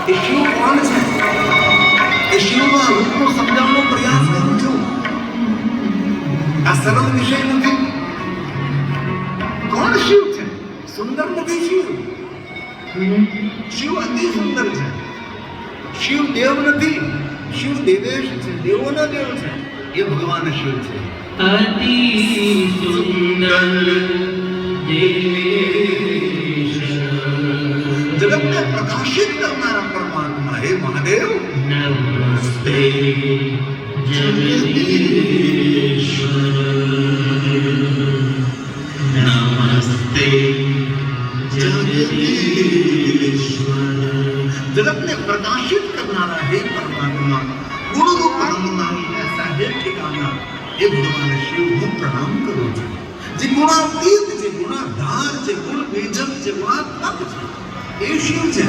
એ શિવ કોણ છે? એ શિવના રૂપનો સમજાવવાનો પ્રયાસ કરું છું. આ સરળ વિષય નથી. કોણ શિવ છે? સુંદર નથી શિવ. શિવ અતિ સુંદર છે. શિવ દેવ નથી, શિવ દેવેશ છે, દેવોનો દેવ છે. એ ભગવાન શિવ છે. અતિ સુંદર દેવેશ, જગતને પ્રકાશિત કરનારા પરમાત્મા હે મહાદેવ નમસ્તે જગદીશ્વર, નમસ્તે જગદીશ્વર. जगत ने प्रकाशित करनारा हे परमात्मा, गुण रूप ब्रह्मनामी ऐसा है ठिकाना. हे भगवान शिव હું પ્રણામ કરું છું. જે ગુણાતીત છે, ગુણાધાર છે, ગુણ બીજક છે, ગુણાત્મક છે, એ શિવ છે.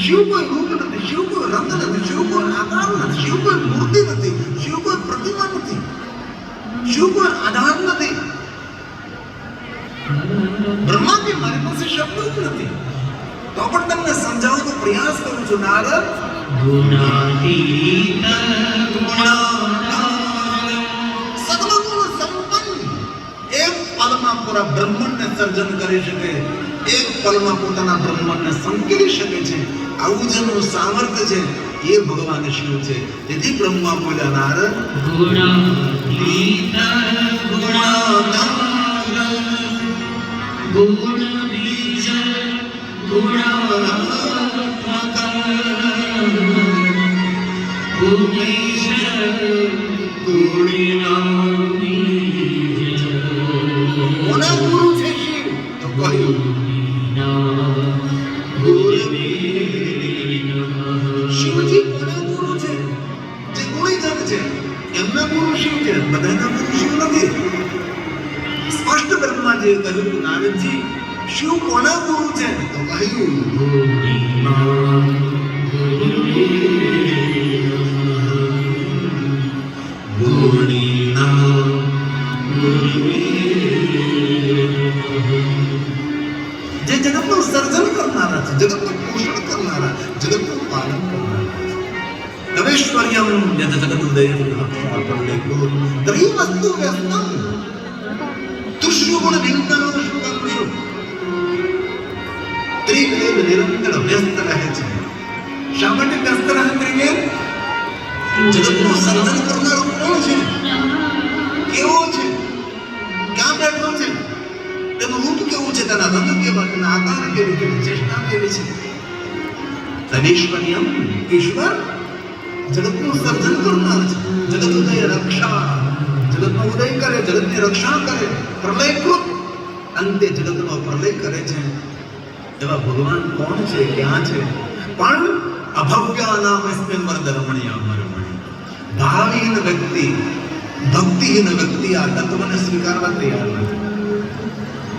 શિવ કોઈ રૂપ નથી, શિવ કોઈ રંગ નથી, શિવ કોઈ આકાર નથી, શિવ કોઈ મૂર્તિ નથી, શિવ કોઈ પ્રતિમા નથી, શિવ કોઈ આધાર નથી. બ્રહ્મા કે મારી પાસે શબ્દ જ નથી. તો પણ તમને સમજાવવાનો પ્રયાસ કરું છું. નારદ ગુણાતીત સકલ ગુણ સંપન્ન એક પલમાં પૂરા બ્રહ્માંડને સર્જન કરી શકે, એક પલમાં પોતાના બ્રહ્માંડને સંકેલી શકે છે. આવું જેનું સામર્થ્ય છે એ ભગવાન શિવ છે. તેથી બ્રહ્મા બોલ્યા, નારદ ગુણાતીત ગુણ બીજ ગુણાત્મક ગુણેશ ગુણિના બીજ. કોના ગુરુ છે શિવ? તો કહ્યું શિવજી કોના ગુરુ છે? જે ગુણીજન છે એમના ગુરુ શિવ છે, બધાના ગુરુ શિવ નથી. સ્પષ્ટ બ્રહ્માજીએ કહ્યું, નારદજી શિવ કોના ગુરુ છે? તો કહ્યું જે જગતનું સર્જન કરનારા છે, જગતનું પોષણ કરનારા, જગતનું પાલન કરનારા છે. તવેશ્વર્યમ યત જગદુદયમ લક્ષ્મણપલ્લેકો ત્રયી વસ્તુ વ્યસ્તમ તુષ્યુગુણ નિંદનો શુકંશુ. ત્રિવેદ નિરંતર વ્યસ્ત રહે છે. શા માટે વ્યસ્ત રહે ત્રિવેદ? જગતનું સર્જન કરનારો કોણ છે? કેવો છે? ક્યાં બેઠો છે? તેનું રૂપ કેવું છે? તેના રંગ કેવા? તેના આકાર કેવી? તેની ચેષ્ટા કેવી છે? તદેશ્વર્યમ ઈશ્વર જગતનું સર્જન કરનાર છે. જગત ઉદય રક્ષા, જગતનો ઉદય કરે, જગતની રક્ષા કરે, પ્રલયકૃત અંતે જગતનો પ્રલય કરે છે. એવા ભગવાન કોણ છે? ક્યાં છે? પણ અભવ્યાનામ અસ્મિન વરદ રમણીયા રમણી. ભાવહીન વ્યક્તિ, ભક્તિહીન વ્યક્તિ આ તત્વને સ્વીકારવા તૈયાર નથી.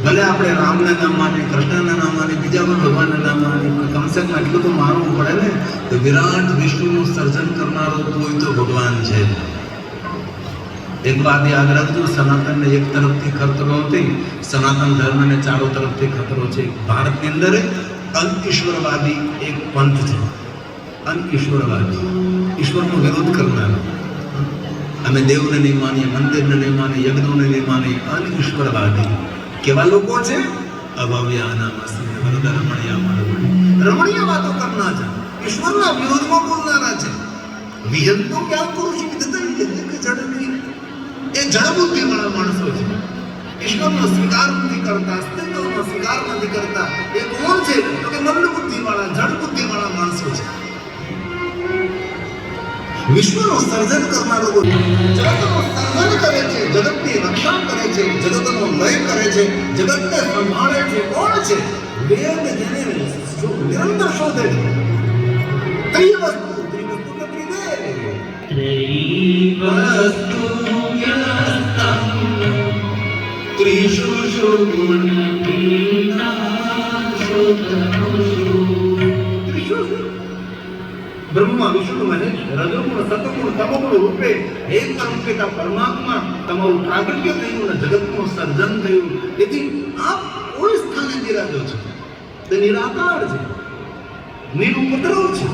ભલે આપણે રામને નામ માની, કૃષ્ણના નામ માની, બીજા પણ ભગવાનના નામ માની, કમસે કમ એટલું તો માનવું પડે ને તો વિરાટ વિષ્ણુનું સર્જન કરનારો કોઈ તો ભગવાન છે. એક વાત યાદ રાખજો, સનાતનને એક તરફથી ખતરો નથી, સનાતન ધર્મને ચારો તરફથી ખતરો છે. ભારતની અંદર અનઈશ્વરવાદી એક પંથ છે. અનઈશ્વરવાદી, ઈશ્વરનો વિરોધ કરનારો. અમે દેવને નહીં માનીએ, મંદિરને નહીં માનીએ, યજ્ઞોને નહીં માનીએ. અનઈશ્વરવાદી કેવા લોકો છે? રમણીય વાતો કરનાર છે, ઈશ્વરના વિરોધમાં બોલનારા છે. વિહંતો ક્યાં પુરુષ વિદતા કે જડની, એ જડ બુદ્ધિ વાળા માણસો છે. ઈશ્વરનો સ્વીકાર નથી કરતા, અસ્તિત્વનો સ્વીકાર નથી કરતા. એ કોણ છે? તો કે મંદ બુદ્ધિ વાળા, જડ બુદ્ધિ વાળા માણસો છે. વિશ્વનું સર્જન કરનારો જગતનું સર્જન કરે છે, જગતની રક્ષા કરે છે, જગતનો લય કરે છે, જગતને સંભાળે છે. કોણ છે? વેદ જેને નિરંતર શોધે છે. ત્રિવસ્તુ, ત્રિવસ્તુ કે ત્રિવેદ, ત્રિવસ્તુ વ્યસ્તમ ત્રિષુ ગુણપીનાશુ તનુષુ. બ્રહ્મા વિષ્ણુ મહેશ રજોગુણ સતગુણ તમોગુણ રૂપે હે પરમ પિતા પરમાત્મા તમારું પ્રાગટ્ય થયું અને જગતનું સર્જન થયું. તેથી આપ કોઈ સ્થાને બિરાજો છો. તે નિરાકાર છે. મીરું ઉપદ્રવ છે.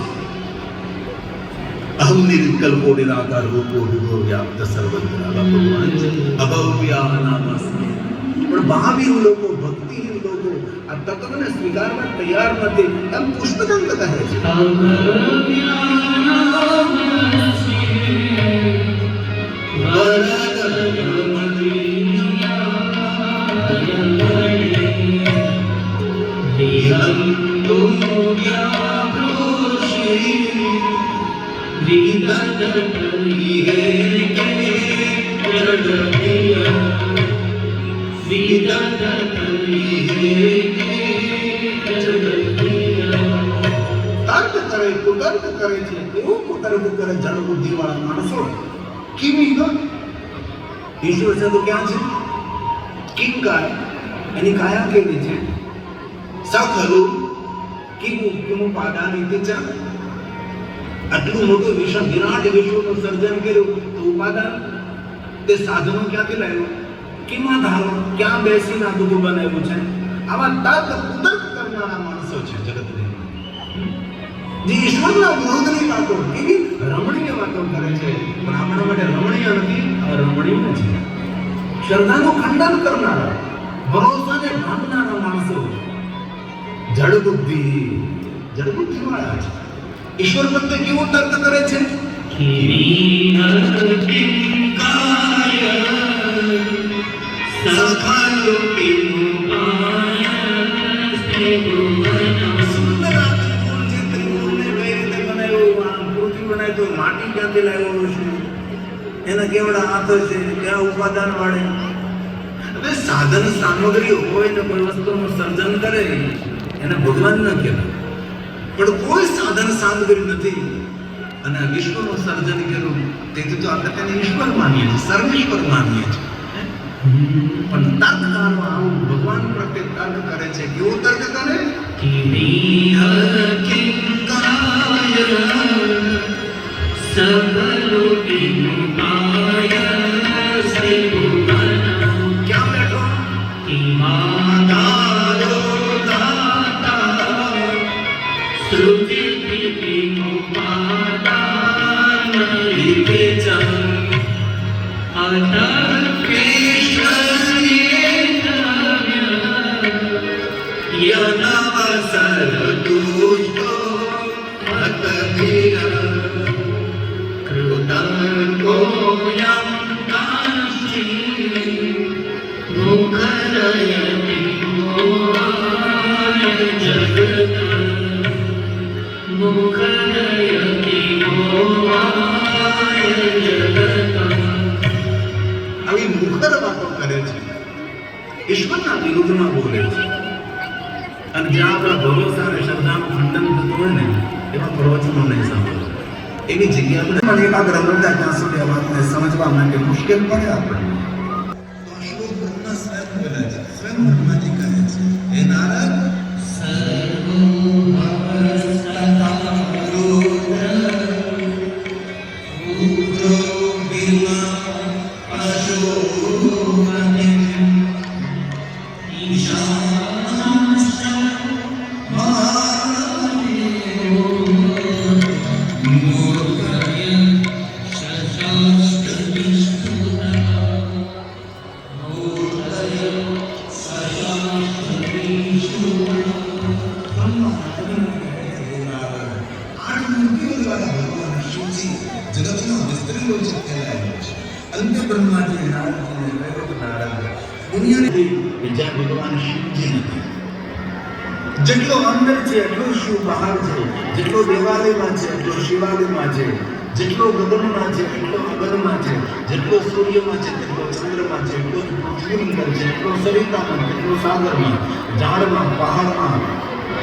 અહમ નિર્વિકલ્પો નિરાકાર રૂપો વિભો વ્યાપ્ત સર્વત્ર આવા ભગવાન છે. અભવ્યા નામસ્મિ. પણ મહાવીર લોકો, ભક્તિહીન લોકો આ તત્વને સ્વીકારવા તૈયાર નથી. એમ પુષ્પદંત કહે છે. તર્ક કરે, કુતર્ક કરે છે. એવું કુતર્ક કરે જળ બુદ્ધિ વાળા માણસો. કિમી તો ઈશ્વર છે તો ક્યાં છે? કિમ કાય, એની કાયા કેવી છે? સખલું કિમુ કિમુ પાદાની તિચા. આટલું મોટું વિશ્વ, વિરાટ વિશ્વનું સર્જન કર્યું તો ઉપાદાન તે સાધનો ક્યાંથી લાવ્યો? કિમા ધારો, ક્યાં બેસીને આ બધું બનાવ્યું છે? આવા તર્ક કુતર્ક કરનારા માણસો છે જગતની, જે ઈશ્વરના વિરોધની વાતો, એવી રમણીય વાતો કરે છે. પણ આપણા માટે રમણીય નથી, રમણીય છે. શ્રદ્ધાનું ખંડન કરનારા, ભરોસાને ભાંગનારા માણસો જડબુદ્ધિ વાળા છે. ઈશ્વર પ્રત્યે કેવો તર્ક કરે છે? માટી ક્યાંથી લાવ્યો છે? એના કેવડા હાથો છે? ક્યાં ઉપાદાન વાળે? હવે સાધન સામગ્રી હોય ને કોઈ વસ્તુનું સર્જન કરે એને ભગવાન ન કહેવાય. પણ કોઈ સાધન સામગ્રી નથી અને આ વિશ્વનું સર્જન કર્યું, તેથી તો આપણે તેને ઈશ્વર માનીએ છીએ, સર્વેશ્વર માનીએ છીએ. પણ તર્કકારો આવું ભગવાન પ્રત્યે તર્ક કરે છે. કેવો તર્ક કરે? ક્યાં બેઠો? આવી મુખર વાતો કરે છે, ઈશ્વરના વિરુદ્ધમાં બોલે છે. અને જ્યાં આપણા ભરોસા અને શ્રદ્ધાનું ખંડન થતું હોય ને એવા પ્રવચનો નહીં સાંભળો. એવી જગ્યા આપણે પણ એકાગ્ર બનતા ત્યાં સુધી આ વાતને સમજવા માટે મુશ્કેલ પડે આપણને. તો એવો બ્રહ્મા સ્વયં બોલે છે, સ્વયં બ્રહ્માજી કહે છે, હે નારદ, જગતના વિસ્તરેલો છે કહેવાય છે. અંત્ય બ્રહ્માજી નારદજીને કહ્યું કે નારદ, દુનિયાની વિચાર ભગવાન શિવજી નથી. જેટલો અંદર છે એટલો શિવ બહાર છે. જેટલો દેવાલયમાં છે એટલો શિવાલયમાં છે. જેટલો ગગનમાં છે એટલો અગનમાં છે. જેટલો સૂર્યમાં છે તેટલો ચંદ્રમાં છે. એટલો પૃથ્વી અંદર છે, એટલો સરિતામાં, એટલો સાગરમાં, ઝાડમાં, પહાડમાં,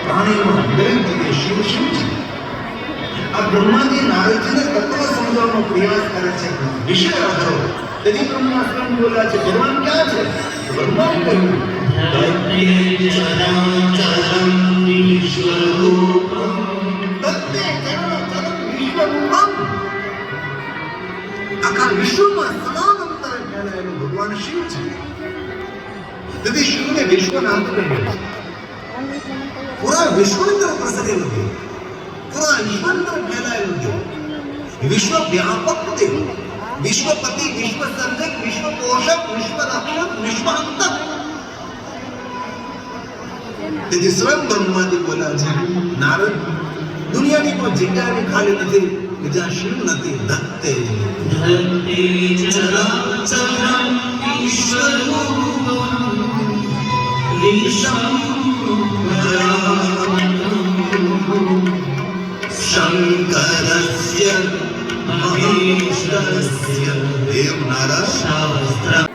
પ્રાણીમાં, દરેક જગ્યાએ શિવ શિવ છે. આ બ્રહ્માજી નારદજીને તત્વ સમજવાનો પ્રયાસ કરે છે, વિષય આધરો. તેથી બ્રહ્મા સ્વયં બોલ્યા છે, ભગવાન ક્યાં છે? બ્રહ્માએ કહ્યું, આખા વિશ્વમાં સદાનંતર ફેલાયેલો ભગવાન શિવ છે. તેથી શિવને વિશ્વનાથ કહે છે. પૂરા વિશ્વની તરફ પ્રસરેલો છે. પૂરા ઈશ્વરનો ફેલાયેલો દેવ, વિશ્વ વ્યાપક દેવ, વિશ્વપતિ, વિશ્વ સર્જક, વિશ્વ પોષક, વિશ્વ રક્ષક, વિશ્વ અંતક. તેથી સ્વયં બ્રહ્માજી બોલ્યા છે, નારદ, દુનિયાની કોઈ જગ્યાની ખાલી નથી કે જ્યાં શિવ નથી. ધત્તે धत्ते चराचरं ईश्वरूपं विश्वम्भरानन्दं શંકરસ્ય મહેશ્વરસ્ય દેવ નારાયણ शास्त्रम्